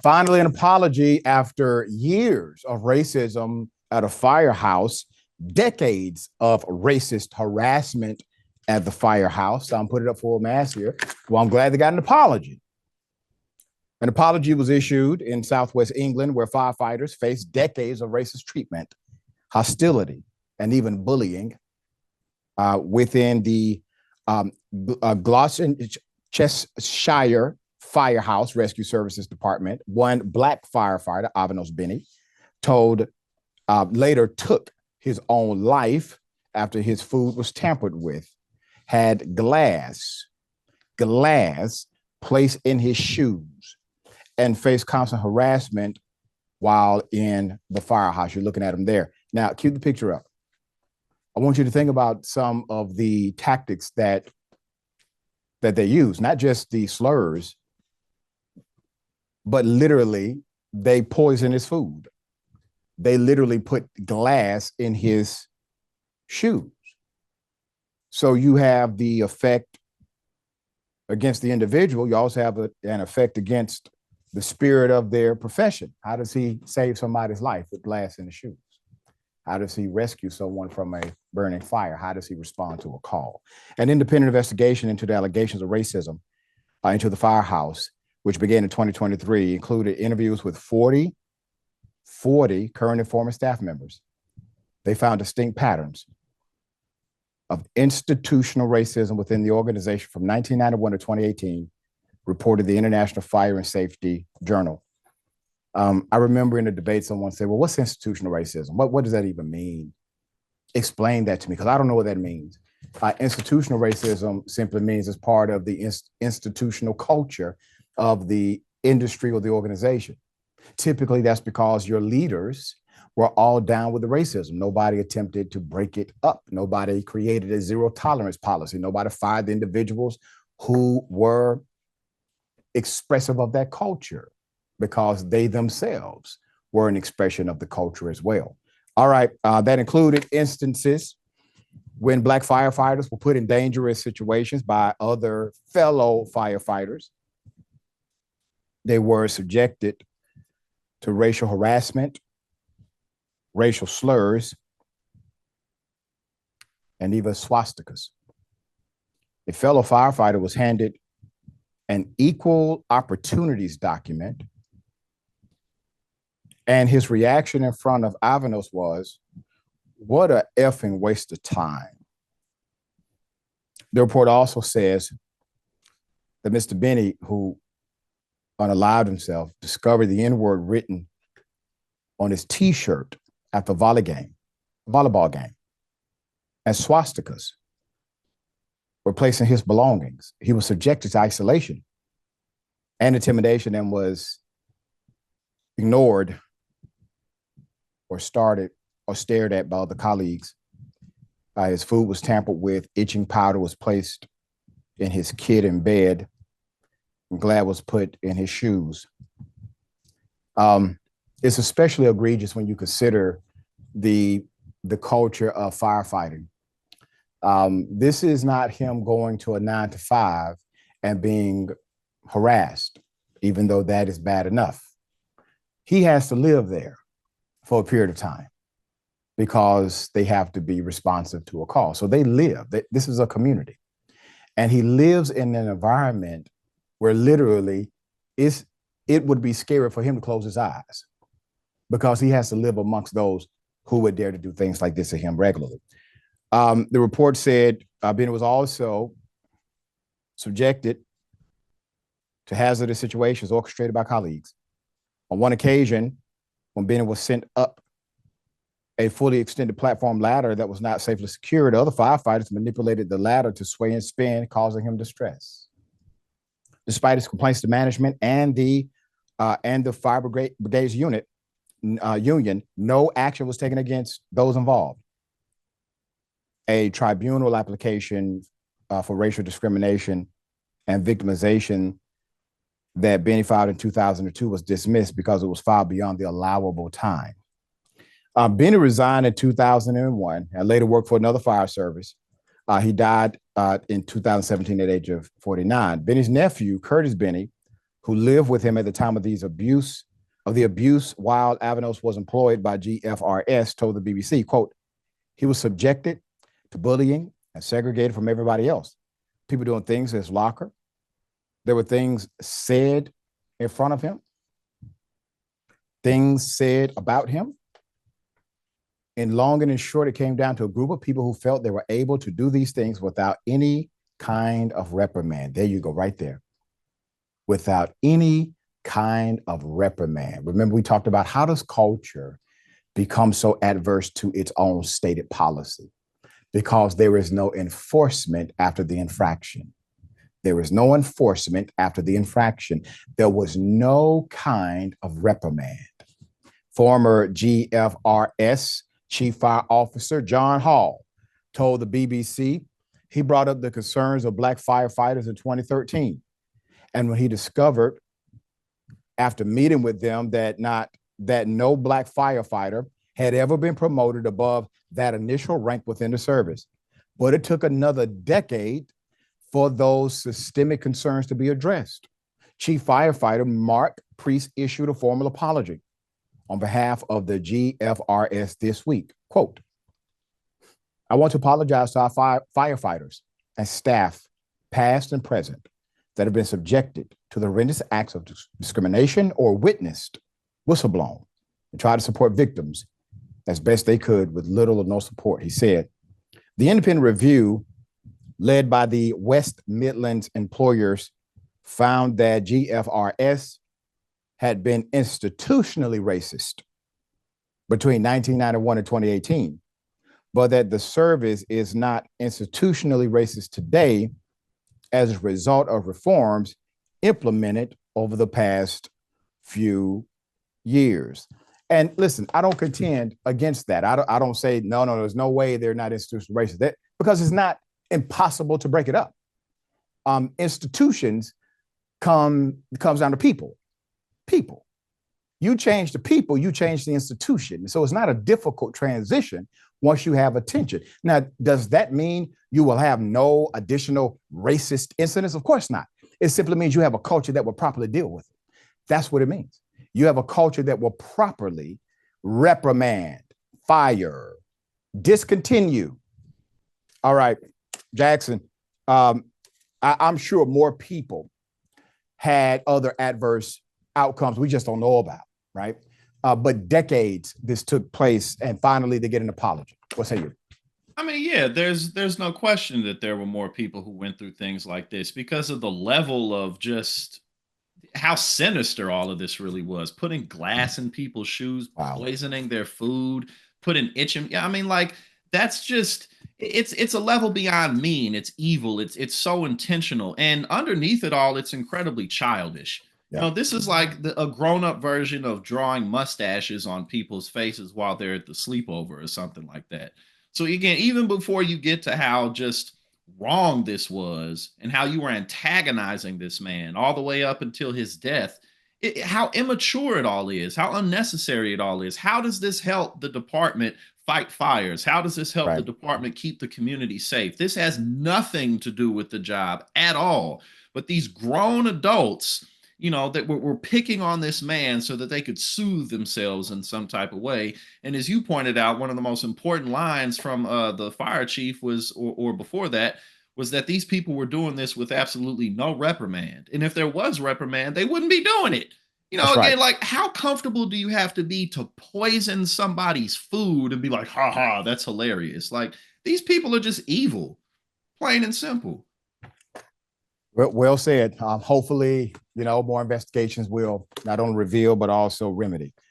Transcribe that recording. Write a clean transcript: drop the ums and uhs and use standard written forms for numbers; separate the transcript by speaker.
Speaker 1: Finally, an apology after years of racism at a firehouse, decades of racist harassment at the firehouse. I'm putting it up for a mass here. Well, I'm glad they got an apology. An apology was issued in Southwest England, where firefighters faced decades of racist treatment, hostility, and even bullying within the Gloucestershire Firehouse Rescue Services Department. One black firefighter, Avanos Benny, later took his own life after his food was tampered with, had glass placed in his shoes, and faced constant harassment while in the firehouse. You're looking at him there. Now, cue the picture up. I want you to think about some of the tactics that they use, not just the slurs, but literally they poison his food. They literally put glass in his shoes. So you have the effect against the individual. You also have an effect against the spirit of their profession. How does he save somebody's life with glass in the shoes? How does he rescue someone from a burning fire? How does he respond to a call? An independent investigation into the allegations of racism into the firehouse, which began in 2023, included interviews with 40 current and former staff members. They found distinct patterns of institutional racism within the organization from 1991 to 2018, reported the International Fire and Safety Journal. I remember in a debate, someone said, well, what's institutional racism? What does that even mean? Explain that to me, because I don't know what that means. Institutional racism simply means it's part of the institutional culture of the industry or the organization. Typically, that's because your leaders were all down with the racism. Nobody attempted to break it up. Nobody created a zero tolerance policy. Nobody fired the individuals who were expressive of that culture, because they themselves were an expression of the culture as well. All right, that included instances when Black firefighters were put in dangerous situations by other fellow firefighters. They were subjected to racial harassment, racial slurs, and even swastikas. A fellow firefighter was handed an equal opportunities document, and his reaction in front of Avanos was, what a effing waste of time. The report also says that Mr. Benny, who unallowed himself, discovered the N-word written on his t-shirt at the volleyball game, and swastikas were placed in his belongings. He was subjected to isolation and intimidation and was ignored or stared at by other colleagues. His food was tampered with, itching powder was placed in his kit in bed, and glass was put in his shoes. It's especially egregious when you consider the culture of firefighting. This is not him going to a 9-to-5 and being harassed, even though that is bad enough. He has to live there for a period of time because they have to be responsive to a call. So they live, this is a community. And he lives in an environment where literally it would be scary for him to close his eyes, because he has to live amongst those who would dare to do things like this to him regularly. The report said Benny was also subjected to hazardous situations orchestrated by colleagues. On one occasion, when Benny was sent up a fully extended platform ladder that was not safely secured, other firefighters manipulated the ladder to sway and spin, causing him distress. Despite his complaints to management and the fire brigade's union, no action was taken against those involved. A tribunal application for racial discrimination and victimization that Benny filed in 2002 was dismissed because it was filed beyond the allowable time. Benny resigned in 2001 and later worked for another fire service. He died in 2017 at the age of 49. Benny's nephew, Curtis Benny, who lived with him at the time of the abuse while Avanos was employed by GFRS, told the BBC, quote, he was subjected to bullying and segregated from everybody else. People doing things in his locker. There were things said in front of him, things said about him. In long and in short, it came down to a group of people who felt they were able to do these things without any kind of reprimand. There you go, right there. Without any kind of reprimand. Remember, we talked about how does culture become so adverse to its own stated policy? Because there is no enforcement after the infraction. There is no enforcement after the infraction. There was no kind of reprimand. Former GFRS Chief Fire Officer John Hall told the BBC he brought up the concerns of Black firefighters in 2013. And when he discovered, after meeting with them, that no Black firefighter had ever been promoted above that initial rank within the service. But it took another decade for those systemic concerns to be addressed. Chief Firefighter Mark Priest issued a formal apology on behalf of the GFRS this week. Quote, I want to apologize to our firefighters and staff, past and present, that have been subjected to the horrendous acts of discrimination or witnessed, whistleblown, and try to support victims as best they could with little or no support, he said. The independent review led by the West Midlands employers found that GFRS had been institutionally racist between 1991 and 2018, but that the service is not institutionally racist today as a result of reforms implemented over the past few years. And listen, I don't contend against that. I don't say, no, there's no way they're not institutional racist, because it's not impossible to break it up. Institutions comes down to people. People. You change the people, you change the institution. So it's not a difficult transition once you have attention. Now, does that mean you will have no additional racist incidents? Of course not. It simply means you have a culture that will properly deal with it. That's what it means. You have a culture that will properly reprimand, fire, discontinue. All right, Jackson, I'm sure more people had other adverse outcomes we just don't know about, right? But decades this took place, and finally they get an apology. What say you?
Speaker 2: I mean, yeah, there's no question that there were more people who went through things like this because of the level of just how sinister all of this really was. Putting glass in people's shoes,
Speaker 1: Wow.
Speaker 2: poisoning their food, putting itching. Yeah, I mean, like that's just it's a level beyond mean. It's evil. It's so intentional, and underneath it all, it's incredibly childish. You
Speaker 1: Yeah.
Speaker 2: know, this is like a grown-up version of drawing mustaches on people's faces while they're at the sleepover or something like that. So again, even before you get to how just wrong this was and how you were antagonizing this man all the way up until his death, how immature it all is, how unnecessary it all is. How does this help the department fight fires? How does this help the
Speaker 1: Right.
Speaker 2: department keep the community safe? This has nothing to do with the job at all. But these grown adults, you know, that were picking on this man so that they could soothe themselves in some type of way. And as you pointed out, one of the most important lines from the fire chief was, or before that, was that these people were doing this with absolutely no reprimand. And if there was reprimand, they wouldn't be doing it. You know,
Speaker 1: That's right.
Speaker 2: again, like how comfortable do you have to be to poison somebody's food and be like, ha ha, that's hilarious? Like these people are just evil, plain and simple.
Speaker 1: Well said. Hopefully, more investigations will not only reveal, but also remedy.